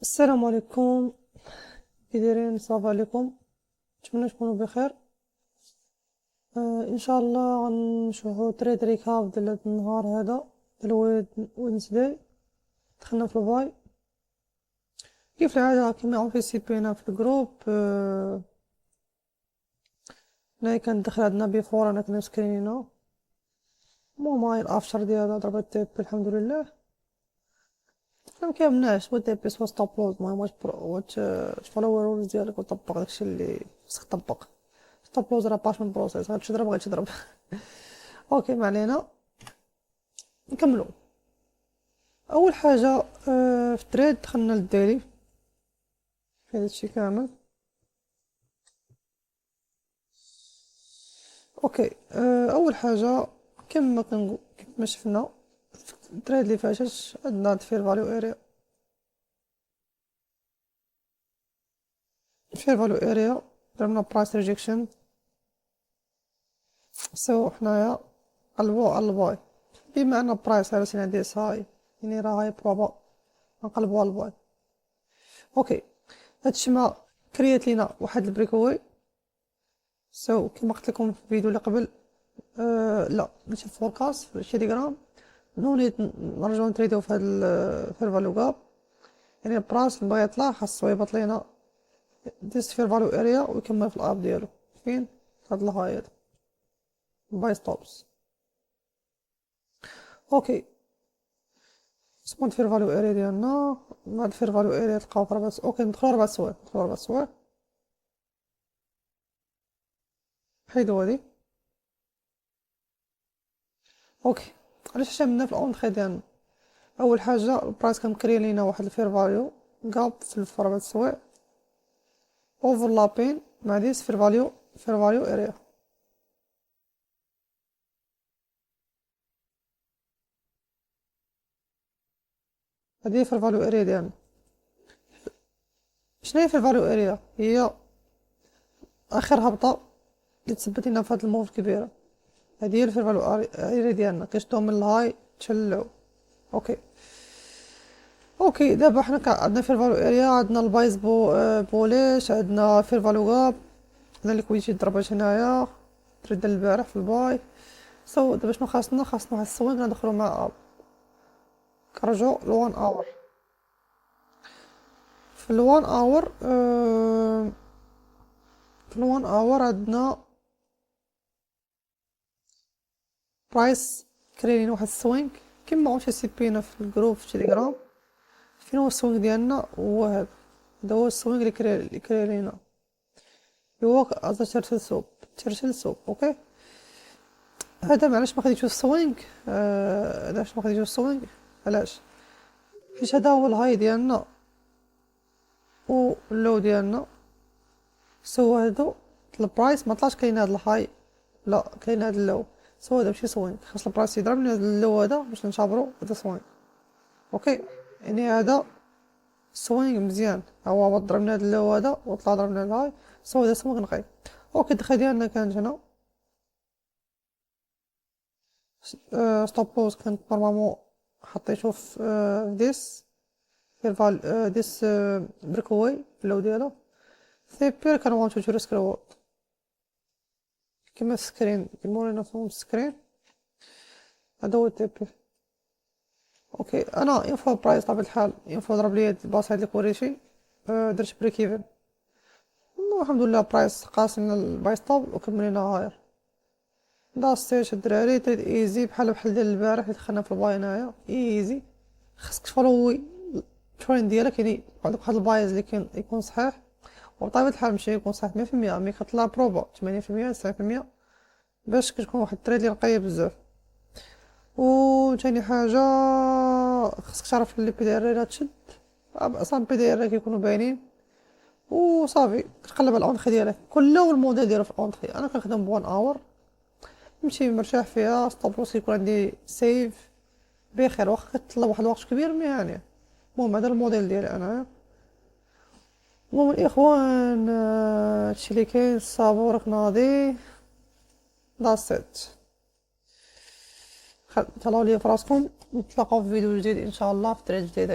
السلام عليكم. كي دايرين؟ صافا عليكم؟ نتمنى تكونوا بخير. ان شاء الله غنشوفو تريد ريكاب ديال هاد النهار هذا ديال وينزداي. دخلنا في الباي كيف العاده كيما عوفيسيبينا في الجروب. هنايا كندخل عندنا بيفور انا كنا سكرينينا. المهم هاي الافشر ديالها ضربت تيب الحمد لله. مكاملناش سوا تيبي سوا ستابلوز. المهم واش فولو رولز ديالك وطبق داكشي اللي خصك تطبق. ستابلوز راه باش من بروسيس غتشضرب غتشضرب. اوكي ما علينا، نكملو. اول حاجه في التريد دخلنا للديلي في هادشي كامل. اوكي اول حاجه كما شفنا في التريد اللي فاتت عندنا فير فاليو اريا. فير فاليو اريا درنا برايس ريجكشن. سو حنايا قلبو على الباي بما ان برايس على سينا ديس هاي، يعني راه هاي بروبا نقلبو على الباي. اوكي هادشي ما كريات لينا واحد البريكوي. كيما قلت لكم في الفيديو اللي قبل، لا ماشي فوركاست في التليجرام، نولي نرجعو نتريديو في هاد الفير فاليو كاب. يعني البرايس اللي بغا يطلع خاصو يهبط لينا ديس فير فاليو اريا ويكمل في الاب ديالو فين هاد الهاي هادا باي ستوبس. اوكي سمونت فير فاليو اريا ديالنا مع الفير فاليو اريا تلقاو في 4. اوكي ندخلو 4 سوايع، ندخلو 4 سوايع. حيدو هادي. اوكي علاش عملنا في الاونتخي ديالنا؟ اول حاجه البرايس كان مكري لينا واحد الفير فاليو كاب في 4 سوايع اوفرلابين مع ديس فير فاليو اريا. هادي هي فير فاليو اريا ديالنا. شناهي فير فاليو اريا؟ هي اخر هبطه اللي تثبت لنا في هاد الموف الكبيره. هادي هي الفير فاليو اريا ديالنا كنشدو من الهاي تشلعو. اوكي اوكي دابا حنا عندنا فير فاليو اريا، عندنا البايز بوليش، عندنا فير فاليو غاب، عندنا ليكويديتي ضربات هنايا ترد البارح في الباي. دابا شنو خاصنا واحد السوينغ ندخلو مع اب. كنرجعو لوان اور. في الوان اور في الوان اور عندنا برايس كريلين واحد السوينغ كيما عرفتي سيبينا في الجروب في تيليجرام. فين هو السوينغ ديالنا؟ هو هذا هو السوينغ اللي كريلينا. هو هذا تيرتل سوب. اوكي هذا معلاش ما خديتو السوينغ؟ علاش ما خديتو السوينغ؟ علاش؟ حيت هذا هو الهاي ديالنا و اللو ديالنا. هادو البرايس ما طلعش كاين هاد الهاي، لا كاين هاد اللو. هذا ماشي سوينغ، خاص البرايس يضربني هاد اللو هذا باش نشابرو هذا سوينغ. اوكي يعني هذا سوينغ مزيان، هو هبط ضربنا هاد اللو هذا وطلع ضربنا الهاي. هذا سوينغ نقي. اوكي الدخله ديالنا كانت هنا. ستوب لوز كانت نورمالمون حطيتو في ديس في الفال ديس بريكوي اللو ديالو. بير كان وان تو ريسك ريورد كيما السكرين كيما ورينا في السكرين. هذا هو التيبي. اوكي انا ينفع برايس طبيعة الحال ينفع ضرب لي الباص هاد اللي كوريتي. درت بريك ايفن الحمد لله. برايس قاسنا الباي ستوب وكملنا هاير. ستيج الدراري تريد ايزي بحال ديال البارح اللي دخلنا في الباي هنايا ايزي. خاصك تفولوي الترين ديالك، يعني عندك واحد البايز اللي يكون صحيح وبطبيعة الحال ماشي يكون صحيح 100%، مي كطلع بروبا 80% 90% باش كتكون واحد التريد اللي نقية بزاف. و تاني حاجة خاصك تعرف اللي بي دي ار لا تشد اصلا بي دي ار كيكونوا باينين وصافي. كتقلب على الاونتخي ديالك كل الموديل ديالو في الاونتخي. انا كنخدم بوان اور نمشي مرتاح فيها. ستوبلوس يكون عندي سيف بخير واخا كتطلب واحد الوقت كبير مي يعني. المهم هذا الموديل ديالي انا. المهم الاخوان هادشي اللي كاين. الصابور ناضي ذاتس ات. تهلاو ليا فراسكم، نتلاقاو في فيديو جديد ان شاء الله في طريقة جديدة.